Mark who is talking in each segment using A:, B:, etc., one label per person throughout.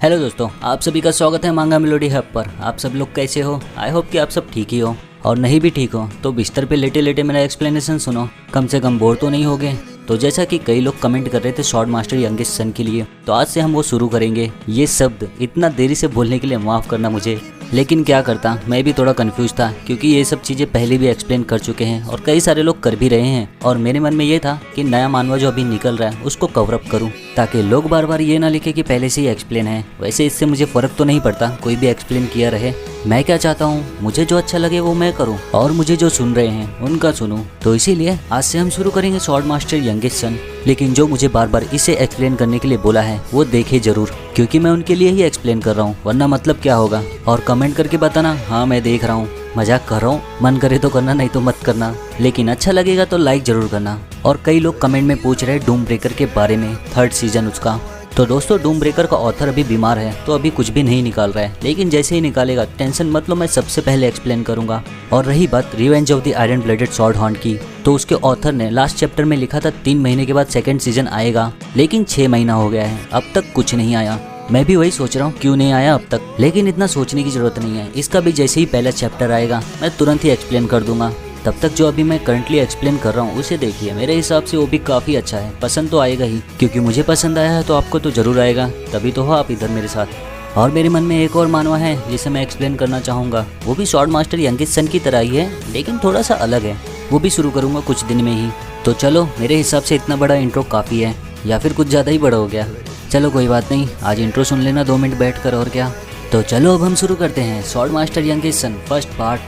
A: Hello दोस्तों, आप सभी का स्वागत है मांगा मेलोडी हब पर। आप सब लोग कैसे हो? आई होप कि आप सब ठीक ही हो, और नहीं भी ठीक हो तो बिस्तर पे लेटे लेटे मेरा एक्सप्लेनेशन सुनो, कम से कम बोर तो नहीं होगे। तो जैसा कि कई लोग कमेंट कर रहे थे शॉर्ट मास्टर यंगेस्ट सन के लिए, तो आज से हम वो शुरू करेंगे। ये शब्द इतना देरी से बोलने के लिए माफ़ करना मुझे, लेकिन क्या करता, मैं भी थोड़ा कंफ्यूज था क्योंकि ये सब चीज़ें पहले भी एक्सप्लेन कर चुके हैं और कई सारे लोग कर भी रहे हैं। और मेरे मन में ये था कि नया मानवा जो अभी निकल रहा है उसको कवर अप करूं, ताकि लोग बार बार ये ना लिखे कि पहले से ही एक्सप्लेन है। वैसे इससे मुझे फ़र्क तो नहीं पड़ता, कोई भी एक्सप्लेन किया रहे। मैं क्या चाहता हूँ, मुझे जो अच्छा लगे वो मैं करूँ और मुझे जो सुन रहे हैं उनका सुनूं। तो इसीलिए आज से हम शुरू करेंगे शॉर्ट मास्टर यंगेस्ट सन। लेकिन जो मुझे बार बार इसे एक्सप्लेन करने के लिए बोला है वो देखे जरूर, क्योंकि मैं उनके लिए ही एक्सप्लेन कर रहा हूँ, वरना मतलब क्या होगा। और कमेंट करके बताना हाँ मैं देख रहा हूँ, मजाक कर रहा हूँ, मन करे तो करना नहीं तो मत करना, लेकिन अच्छा लगेगा तो लाइक जरूर करना। और कई लोग कमेंट में पूछ रहे हैं डूम ब्रेकर के बारे में, 3rd सीजन उसका। तो दोस्तों, डूम ब्रेकर का ऑथर अभी बीमार है तो अभी कुछ भी नहीं निकाल रहा है, लेकिन जैसे ही निकालेगा टेंशन मत लो, मैं सबसे पहले एक्सप्लेन करूंगा। और रही बात revenge of the iron blooded sword horn की, तो उसके ऑथर ने लास्ट चैप्टर में लिखा था 3 महीने के बाद 2nd सीजन आएगा, लेकिन 6 महीना हो गया है, अब तक कुछ नहीं आया। मैं भी वही सोच रहा हूँ क्यों नहीं आया अब तक, लेकिन इतना सोचने की जरूरत नहीं है। इसका भी जैसे ही पहला चैप्टर आएगा मैं तुरंत ही एक्सप्लेन कर दूंगा। तब तक जो अभी मैं करंटली एक्सप्लेन कर रहा हूँ उसे देखिए, मेरे हिसाब से वो भी काफ़ी अच्छा है। पसंद तो आएगा ही, क्योंकि मुझे पसंद आया है तो आपको तो ज़रूर आएगा, तभी तो हो आप इधर मेरे साथ। और मेरे मन में एक और मानवा है जिसे मैं एक्सप्लेन करना चाहूँगा, वो भी शॉर्ट मास्टर यंगेस्ट सन की तरह ही है, लेकिन थोड़ा सा अलग है। वो भी शुरू करूँगा कुछ दिन में ही। तो चलो, मेरे हिसाब से इतना बड़ा इंट्रो काफ़ी है, या फिर कुछ ज़्यादा ही बड़ा हो गया। चलो कोई बात नहीं, आज इंट्रो सुन लेना 2 मिनट बैठ कर, और क्या। तो चलो अब हम शुरू करते हैं short master youngest son first part.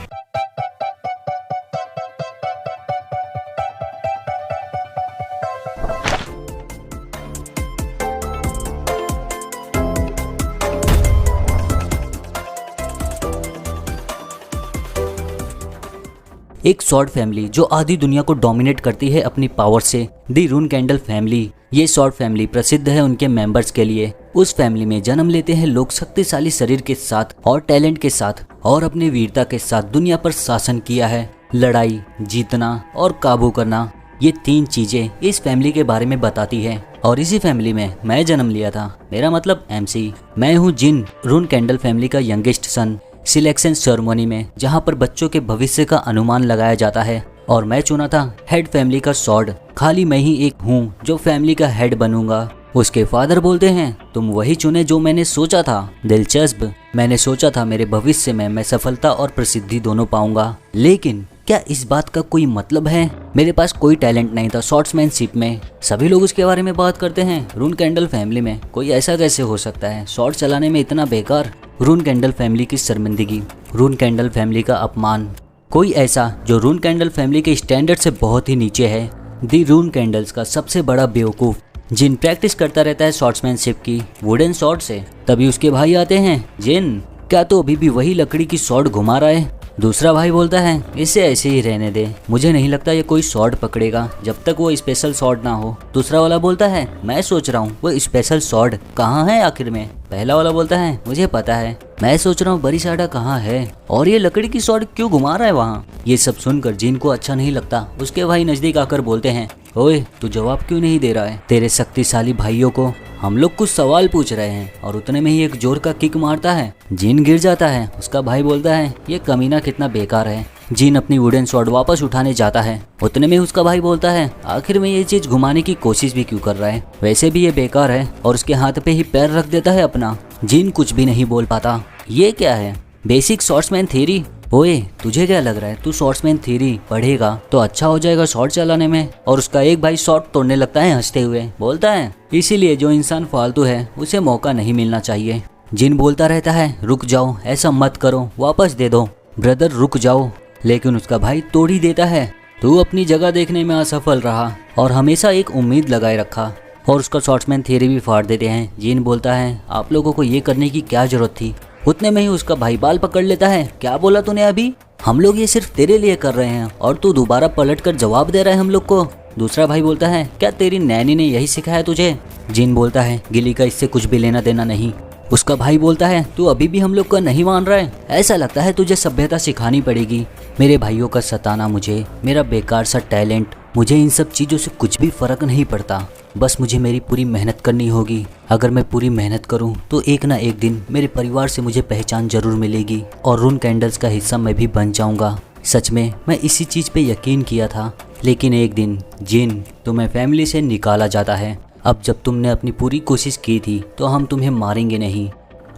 A: एक शॉर्ट फैमिली जो आधी दुनिया को डोमिनेट करती है अपनी पावर से, दी रून कैंडल फैमिली। ये शॉर्ट फैमिली प्रसिद्ध है उनके मेंबर्स के लिए। उस फैमिली में जन्म लेते हैं लोग शक्तिशाली शरीर के साथ और टैलेंट के साथ, और अपनी वीरता के साथ दुनिया पर शासन किया है। लड़ाई, जीतना और काबू करना, ये 3 चीजें इस फैमिली के बारे में बताती है। और इसी फैमिली में मैं जन्म लिया था, मेरा मतलब MC। मैं हूँ जिन, रून कैंडल फैमिली का यंगेस्ट सन। सिलेक्शन सेरेमनी में, जहाँ पर बच्चों के भविष्य का अनुमान लगाया जाता है, और मैं चुना था हेड फैमिली का स्वॉर्ड। खाली मैं ही एक हूँ जो फैमिली का हेड बनूंगा। उसके फादर बोलते हैं तुम वही चुने जो मैंने सोचा था। दिलचस्प, मैंने सोचा था मेरे भविष्य में मैं सफलता और प्रसिद्धि दोनों पाऊंगा, लेकिन क्या इस बात का कोई मतलब है? मेरे पास कोई टैलेंट नहीं था शॉर्ट्समैनशिप में। सभी लोग उसके बारे में बात करते हैं। रून कैंडल फैमिली में कोई ऐसा कैसे हो सकता है, शॉर्ट चलाने में इतना बेकार। रून कैंडल फैमिली की शर्मिंदगी, रून कैंडल फैमिली का अपमान, कोई ऐसा जो रून कैंडल फैमिली के स्टैंडर्ड से बहुत ही नीचे है। दी रून कैंडल्स का सबसे बड़ा बेवकूफ, जिन प्रैक्टिस करता रहता है शॉर्ट्समैनशिप की वुडन शॉर्ट से। तभी उसके भाई आते हैं, जिन क्या तो अभी भी वही लकड़ी की शॉर्ट घुमा रहा है? दूसरा भाई बोलता है इसे ऐसे ही रहने दे, मुझे नहीं लगता ये कोई शॉर्ट पकड़ेगा जब तक वो स्पेशल शॉर्ट ना हो। दूसरा वाला बोलता है मैं सोच रहा हूँ वो स्पेशल शॉर्ट कहाँ है आखिर में। पहला वाला बोलता है मुझे पता है, मैं सोच रहा हूँ बरिसाडा कहाँ है और ये लकड़ी की शॉर्ट क्यों घुमा रहा है वहाँ। ये सब सुनकर जिन को अच्छा नहीं लगता। उसके भाई नजदीक आकर बोलते हैं ओए तू जवाब क्यों नहीं दे रहा है? तेरे शक्तिशाली भाइयों को हम लोग कुछ सवाल पूछ रहे हैं। और उतने में ही एक जोर का किक मारता है, जिन गिर जाता है। उसका भाई बोलता है ये कमीना कितना बेकार है। जिन अपनी वुडन स्वॉर्ड वापस उठाने जाता है। उतने में उसका भाई बोलता है आखिर में ये चीज घुमाने की कोशिश भी क्यों कर रहा है, वैसे भी ये बेकार है। और उसके हाथ पे ही पैर रख देता है अपना। जिन कुछ भी नहीं बोल पाता। ये क्या है, बेसिक शॉर्ट्समैन थ्योरी? ओए तुझे क्या लग रहा है तू शॉर्ट्समैन थ्योरी पढ़ेगा तो अच्छा हो जाएगा शॉर्ट चलाने में? और उसका एक भाई शॉर्ट तोड़ने लगता है हंसते हुए, बोलता है इसीलिए जो इंसान फालतू है उसे मौका नहीं मिलना चाहिए। जिन बोलता रहता है रुक जाओ, ऐसा मत करो, वापस दे दो ब्रदर, रुक जाओ। लेकिन उसका भाई तोड़ ही देता है। तू अपनी जगह देखने में असफल रहा और हमेशा एक उम्मीद लगाए रखा। और उसका शॉर्ट्समैन थ्योरी भी फाड़ देते हैं। जिन बोलता है आप लोगों को ये करने की क्या जरूरत थी? उतने में ही उसका भाई बाल पकड़ लेता है, क्या बोला तूने अभी? हम लोग ये सिर्फ तेरे लिए कर रहे हैं और तू दोबारा पलट कर जवाब दे रहा है हम लोग को। दूसरा भाई बोलता है क्या तेरी नैनी ने यही सिखाया तुझे? जिन बोलता है गिली का इससे कुछ भी लेना देना नहीं। उसका भाई बोलता है तू अभी भी हम लोग का नहीं मान रहा है, ऐसा लगता है तुझे सभ्यता सिखानी पड़ेगी। मेरे भाइयों का सताना मुझे, मेरा बेकार सा टैलेंट, मुझे इन सब चीज़ों से कुछ भी फर्क नहीं पड़ता। बस मुझे मेरी पूरी मेहनत करनी होगी। अगर मैं पूरी मेहनत करूं तो एक ना एक दिन मेरे परिवार से मुझे पहचान जरूर मिलेगी और रून कैंडल्स का हिस्सा मैं भी बन जाऊंगा। सच में मैं इसी चीज़ पे यकीन किया था। लेकिन एक दिन जिन तुम्हें फैमिली से निकाला जाता है। अब जब तुमने अपनी पूरी कोशिश की थी तो हम तुम्हें मारेंगे नहीं।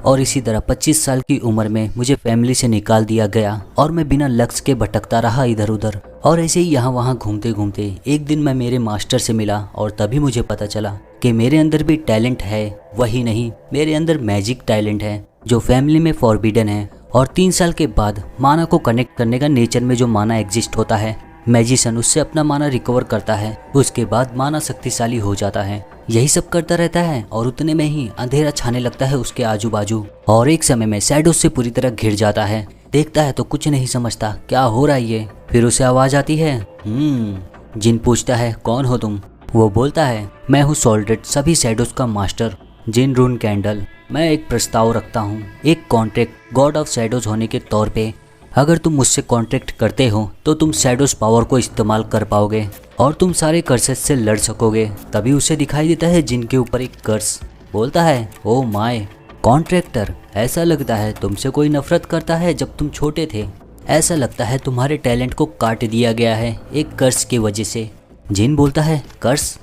A: और इसी तरह 25 साल की उम्र में मुझे फैमिली से निकाल दिया गया और मैं बिना लक्ष्य के भटकता रहा इधर उधर। और ऐसे ही यहाँ वहाँ घूमते घूमते एक दिन मैं मेरे मास्टर से मिला और तभी मुझे पता चला कि मेरे अंदर भी टैलेंट है। वही नहीं, मेरे अंदर मैजिक टैलेंट है जो फैमिली में फॉरबिडन है। और 3 साल के बाद माना को कनेक्ट करने का नेचर में जो माना एग्जिस्ट होता है, मैजिशियन उससे अपना माना रिकवर करता है। उसके बाद माना शक्तिशाली हो जाता है। यही सब करता रहता है और उतने में ही अंधेरा छाने लगता है उसके आजू बाजू और एक समय में शैडोज से पूरी तरह घिर जाता है। देखता है तो कुछ नहीं समझता क्या हो रहा है ये। फिर उसे आवाज आती है। जिन पूछता है कौन हो तुम। वो बोलता है मैं हूँ सॉल्डेड, सभी शैडोज का मास्टर, जिन रून कैंडल। मैं एक प्रस्ताव रखता हूँ, एक कॉन्ट्रैक्ट गॉड ऑफ शैडोज होने के तौर पे। अगर तुम मुझसे कॉन्ट्रैक्ट करते हो तो तुम शैडोज पावर को इस्तेमाल कर पाओगे और तुम सारे कर्सेस से लड़ सकोगे। तभी उसे दिखाई देता है जिन के ऊपर एक कर्स। बोलता है ओ माय कॉन्ट्रैक्टर, ऐसा लगता है तुमसे कोई नफरत करता है जब तुम छोटे थे। ऐसा लगता है तुम्हारे टैलेंट को काट दिया गया है एक कर्स की वजह से। जिन बोलता है कर्स।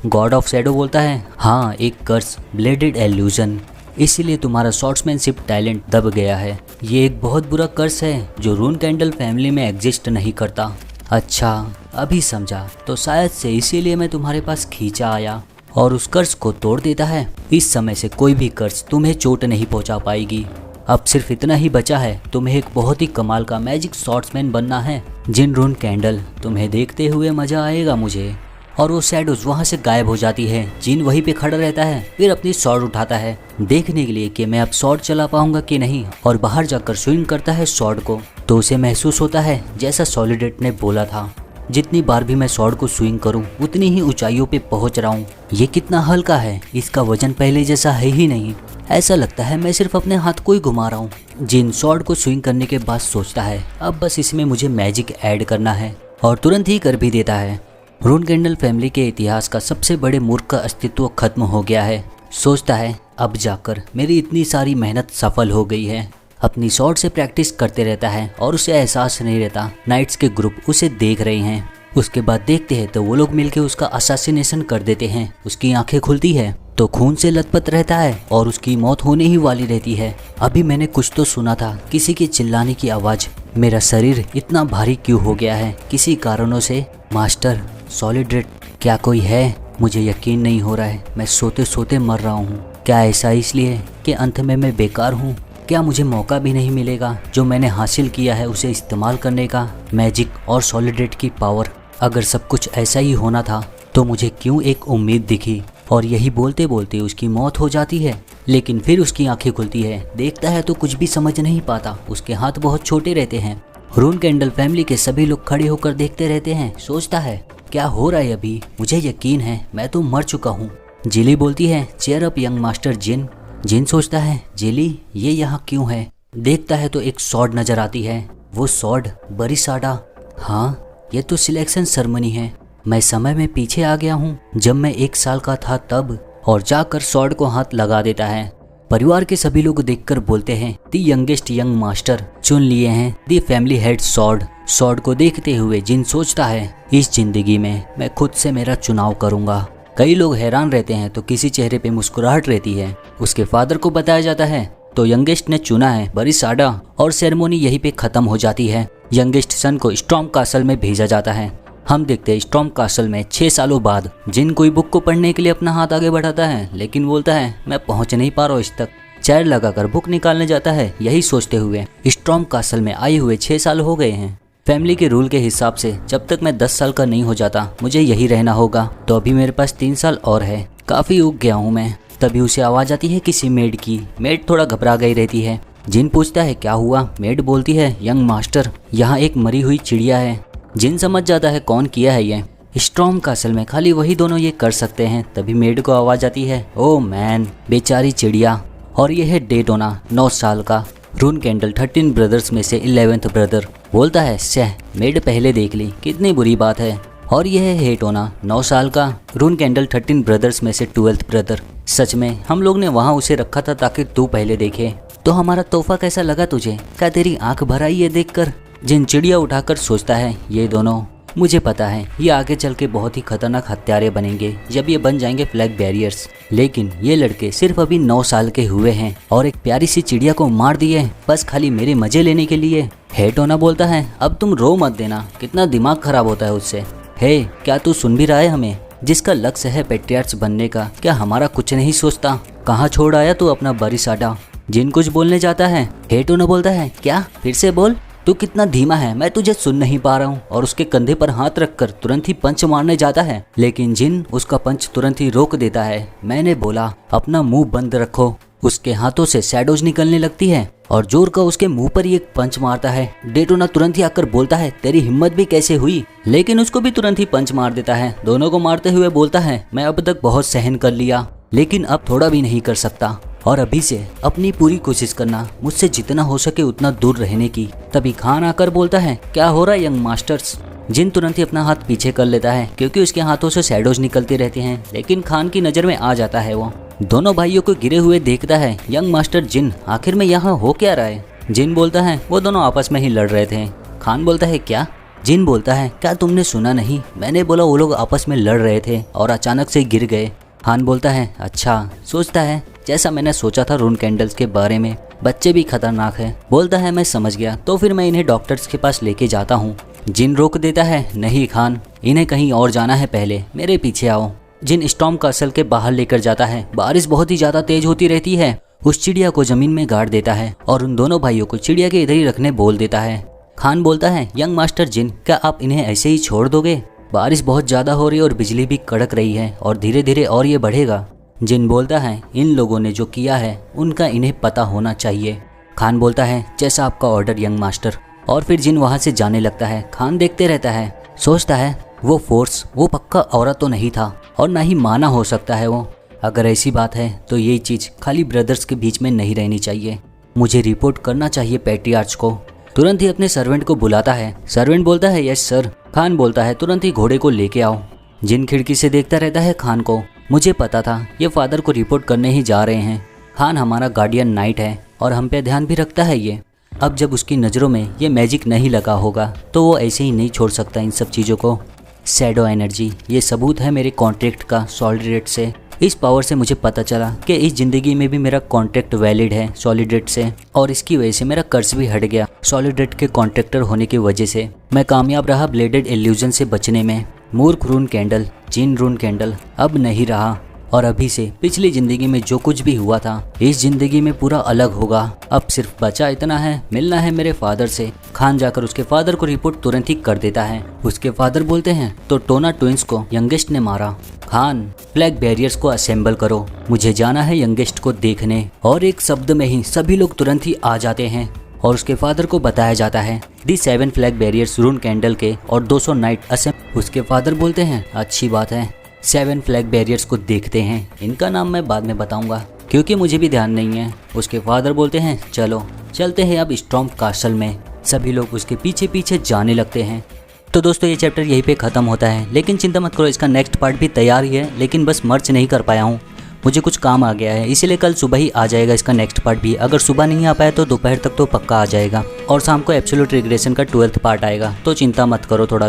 A: गॉड ऑफ शैडो बोलता है हाँ, एक कर्स, ब्लेडेड एल्यूजन। इसीलिए तुम्हारा शॉर्ट्समैनशिप टैलेंट दब गया है। ये एक बहुत बुरा कर्स है जो रून कैंडल फैमिली में एग्जिस्ट नहीं करता। अच्छा, अभी समझा। तो शायद से इसीलिए मैं तुम्हारे पास खींचा आया और उस कर्स को तोड़ देता है। इस समय से कोई भी कर्स तुम्हें चोट नहीं पहुंचा पाएगी। अब सिर्फ इतना ही बचा है, तुम्हें एक बहुत ही कमाल का मैजिक शॉर्ट्समैन बनना है। जिन रून कैंडल, तुम्हें देखते हुए मजा आएगा मुझे। और वो शैडोज वहाँ से गायब हो जाती है। जिन वहीं पे खड़ा रहता है, फिर अपनी स्वॉर्ड उठाता है देखने के लिए कि मैं अब स्वॉर्ड चला पाऊंगा कि नहीं, और बाहर जाकर स्विंग करता है स्वॉर्ड को। तो उसे महसूस होता है जैसा सॉलिडेट ने बोला था, जितनी बार भी मैं स्वॉर्ड को स्विंग करूं उतनी ही ऊंचाइयों पे पहुंच रहा हूं। ये कितना हल्का है, इसका वजन पहले जैसा है ही नहीं। ऐसा लगता है मैं सिर्फ अपने हाथ को ही घुमा रहा हूँ। जिन स्वॉर्ड को स्विंग करने के बाद सोचता है अब बस इसमें मुझे मैजिक ऐड करना है, और तुरंत ही कर भी देता है। रून कैंडल फैमिली के इतिहास का सबसे बड़े मूर्ख का अस्तित्व खत्म हो गया है। सोचता है अब जाकर मेरी इतनी सारी मेहनत सफल हो गई है। अपनी शॉट से प्रैक्टिस करते रहता है और उसे एहसास नहीं रहता नाइट्स के ग्रुप उसे देख रहे हैं। उसके बाद देखते हैं तो वो लोग मिलकर उसका असैसिनेशन कर देते हैं। उसकी आंखें खुलती है तो खून से लथपथ रहता है और उसकी मौत होने ही वाली रहती है। अभी मैंने कुछ तो सुना था, किसी के चिल्लाने की आवाज। मेरा शरीर इतना भारी क्यों हो गया है किसी कारणों से। मास्टर, सॉलिडेट, क्या कोई है? मुझे यकीन नहीं हो रहा है, मैं सोते सोते मर रहा हूँ। क्या ऐसा इसलिए कि अंत में मैं बेकार हूँ? क्या मुझे मौका भी नहीं मिलेगा जो मैंने हासिल किया है उसे इस्तेमाल करने का? मैजिक और सॉलिडेट की पावर, अगर सब कुछ ऐसा ही होना था तो मुझे क्यों एक उम्मीद दिखी? और यही बोलते बोलते उसकी मौत हो जाती है। लेकिन फिर उसकी आंखें खुलती है, देखता है तो कुछ भी समझ नहीं पाता। उसके हाथ बहुत छोटे रहते हैं। रून कैंडल फैमिली के सभी लोग खड़े होकर देखते रहते हैं। सोचता है क्या हो रहा है अभी? मुझे यकीन है मैं तो मर चुका हूँ। जिली बोलती है चेयर अप यंग मास्टर जिन। जिन सोचता है जिली ये यहाँ क्यों है? देखता है तो एक सॉर्ड नजर आती है। वो सॉर्ड बरिसाडा। हाँ, ये तो सिलेक्शन सेरेमनी है। मैं समय में पीछे आ गया हूँ, जब मैं 1 साल का था तब। और जाकर सॉर्ड को हाथ लगा देता है। परिवार के सभी लोग देखकर बोलते हैं दी यंगेस्ट यंग मास्टर चुन लिए हैं दी फैमिली हेड सॉर्ड। सॉर्ड को देखते हुए जिन सोचता है इस जिंदगी में मैं खुद से मेरा चुनाव करूंगा। कई लोग हैरान रहते हैं तो किसी चेहरे पे मुस्कुराहट रहती है। उसके फादर को बताया जाता है तो यंगेस्ट ने चुना है बरिसाडा, और सेरेमनी यहीं पे खत्म हो जाती है। यंगेस्ट सन को स्टॉर्म कासल में भेजा जाता है। हम देखते हैं स्टॉर्म कासल में 6 सालों बाद जिन कोई बुक को पढ़ने के लिए अपना हाथ आगे बढ़ाता है, लेकिन बोलता है मैं पहुंच नहीं पा रहा हूँ इस तक। चेयर लगाकर बुक निकालने जाता है, यही सोचते हुए स्टॉर्म कासल में आए हुए 6 साल हो गए हैं। फैमिली के रूल के हिसाब से जब तक मैं 10 साल का नहीं हो जाता मुझे यही रहना होगा। तो अभी मेरे पास 3 साल और है, काफी उग गया हूँ मैं। तभी उसे आवाज आती है किसी मेड की। मेड थोड़ा घबरा गई रहती है। जिन पूछता है क्या हुआ? मेड बोलती है यंग मास्टर, यहाँ एक मरी हुई चिड़िया है। जिन समझ जाता है कौन किया है ये। स्टॉर्म कासल में खाली वही दोनों ये कर सकते हैं। तभी मेड को आवाज आती है ओ मैन, बेचारी चिड़िया। और ये है डेटोना, 9 साल का। रून कैंडल 13 ब्रदर्स में से 11th ब्रदर। बोलता है सह, मेड पहले देख ली, कितनी बुरी बात है। और यह है हेटोना, 9 साल का, रून कैंडल 13 ब्रदर्स में से 12th ब्रदर। सच में हम लोग ने वहाँ उसे रखा था ताकि तू पहले देखे। तो हमारा तोहफा कैसा लगा तुझे? क्या तेरी आंख भर आई ये देखकर? जिन चिड़िया उठाकर सोचता है ये दोनों, मुझे पता है ये आगे चल के बहुत ही खतरनाक हत्यारे बनेंगे जब ये बन जाएंगे फ्लैग बैरियर्स, लेकिन ये लड़के सिर्फ अभी 9 साल के हुए हैं और एक प्यारी सी चिड़िया को मार दिए बस खाली मेरे मजे लेने के लिए। हेटोना बोलता है अब तुम रो मत देना, कितना दिमाग खराब होता है उससे। हे क्या तू सुन भी रहा है हमें? जिसका लक्ष्य है पैट्रियार्च बनने का, क्या हमारा कुछ नहीं सोचता? कहाँ छोड़ आया तू अपना बरिसाडा? जिन कुछ बोलने जाता है, हेटोना बोलता है क्या? फिर से बोल, तू कितना धीमा है, मैं तुझे सुन नहीं पा रहा हूँ। और उसके कंधे पर हाथ रखकर तुरंत ही पंच मारने जाता है, लेकिन जिन उसका पंच तुरंत ही रोक देता है। मैंने बोला अपना मुंह बंद रखो। उसके हाथों से शैडोज निकलने लगती है और जोर का उसके मुंह पर ही एक पंच मारता है। डेटोना तुरंत ही आकर बोलता है तेरी हिम्मत भी कैसे हुई, लेकिन उसको भी तुरंत ही पंच मार देता है। दोनों को मारते हुए बोलता है मैं अब तक बहुत सहन कर लिया, लेकिन अब थोड़ा भी नहीं कर सकता और अभी से अपनी पूरी कोशिश करना, मुझसे जितना हो सके उतना दूर रहने की। तभी खान आकर बोलता है क्या हो रहा है यंग मास्टर्स? जिन तुरंत ही अपना हाथ पीछे कर लेता है क्योंकि उसके हाथों से शैडोज निकलते रहते हैं, लेकिन खान की नज़र में आ जाता है वो। दोनों भाइयों को गिरे हुए देखता है। यंग मास्टर जिन आखिर में यहाँ हो क्या रहा है? जिन बोलता है वो दोनों आपस में ही लड़ रहे थे। खान बोलता है क्या? जिन बोलता है क्या तुमने सुना नहीं? मैंने बोला वो लोग आपस में लड़ रहे थे और अचानक से गिर गए। खान बोलता है अच्छा। सोचता है जैसा मैंने सोचा था रून कैंडल्स के बारे में, बच्चे भी खतरनाक है। बोलता है मैं समझ गया, तो फिर मैं इन्हें डॉक्टर्स के पास लेके जाता हूँ। जिन रोक देता है नहीं खान, इन्हें कहीं और जाना है, पहले मेरे पीछे आओ। जिन स्टॉर्म कासल के बाहर लेकर जाता है। बारिश बहुत ही ज्यादा तेज होती रहती है। उस चिड़िया को जमीन में गाड़ देता है और उन दोनों भाइयों को चिड़िया के इधर ही रखने बोल देता है। खान बोलता है यंग मास्टर जिन क्या आप इन्हें ऐसे ही छोड़ दोगे? बारिश बहुत ज्यादा हो रही है और बिजली भी कड़क रही है और धीरे धीरे और ये बढ़ेगा। जिन बोलता है इन लोगों ने जो किया है उनका इन्हें पता होना चाहिए। खान बोलता है जैसा आपका ऑर्डर यंग मास्टर। और फिर जिन वहाँ से जाने लगता है। खान देखते रहता है, सोचता है वो फोर्स वो पक्का औरत तो नहीं था और ना ही माना हो सकता है वो। अगर ऐसी बात है तो ये चीज़ खाली ब्रदर्स के बीच में नहीं रहनी चाहिए। मुझे रिपोर्ट करना चाहिए पैट्रियार्च को। तुरंत ही अपने सर्वेंट को बुलाता है। सर्वेंट बोलता है यस सर। खान बोलता है तुरंत ही घोड़े को लेके आओ। जिन खिड़की से देखता रहता है खान को। मुझे पता था ये फादर को रिपोर्ट करने ही जा रहे हैं। खान हमारा गार्डियन नाइट है और हम पे ध्यान भी रखता है ये। अब जब उसकी नज़रों में ये मैजिक नहीं लगा होगा तो वो ऐसे ही नहीं छोड़ सकता इन सब चीज़ों को। शैडो एनर्जी, ये सबूत है मेरे कॉन्ट्रैक्ट का सॉलिडेट से। इस पावर से मुझे पता चला कि इस ज़िंदगी में भी मेरा कॉन्ट्रैक्ट वैलिड है सॉलिडेट से, और इसकी वजह से मेरा कर्ज भी हट गया। सॉलिडेट के कॉन्ट्रैक्टर होने की वजह से मैं कामयाब रहा ब्लेडेड इल्यूजन से बचने में। मूर्ख रून कैंडल, जिन रून कैंडल अब नहीं रहा और अभी से पिछली ज़िंदगी में जो कुछ भी हुआ था इस ज़िंदगी में पूरा अलग होगा। अब सिर्फ बचा इतना है, मिलना है मेरे फादर से। खान जाकर उसके फादर को रिपोर्ट तुरंत ही कर देता है। उसके फादर बोलते हैं तो टोना ट्विंस को यंगेस्ट ने मारा। खान फ्लैग बैरियर्स को असेंबल करो, मुझे जाना है यंगेस्ट को देखने। और एक शब्द में ही सभी लोग तुरंत ही आ जाते हैं और उसके फादर को बताया जाता है दी 7 फ्लैग बैरियर्स रून कैंडल के और 200 नाइट असेंबल। उसके फादर बोलते हैं अच्छी बात है, 7 फ्लैग बैरियर्स को देखते हैं। इनका नाम मैं बाद में बताऊंगा क्योंकि मुझे भी ध्यान नहीं है। उसके फादर बोलते हैं चलो चलते हैं अब स्टॉर्म कासल में। सभी लोग उसके पीछे पीछे जाने लगते हैं। तो दोस्तों ये चैप्टर यहीं पे ख़त्म होता है, लेकिन चिंता मत करो इसका नेक्स्ट पार्ट भी तैयार ही है, लेकिन बस मर्च नहीं कर पाया हूँ, मुझे कुछ काम आ गया है, इसीलिए कल सुबह ही आ जाएगा इसका नेक्स्ट पार्ट भी। अगर सुबह नहीं आ पाया तो दोपहर तक तो पक्का आ जाएगा और शाम को एब्सोल्यूट रिग्रेशन का 12th पार्ट आएगा। तो चिंता मत करो थोड़ा।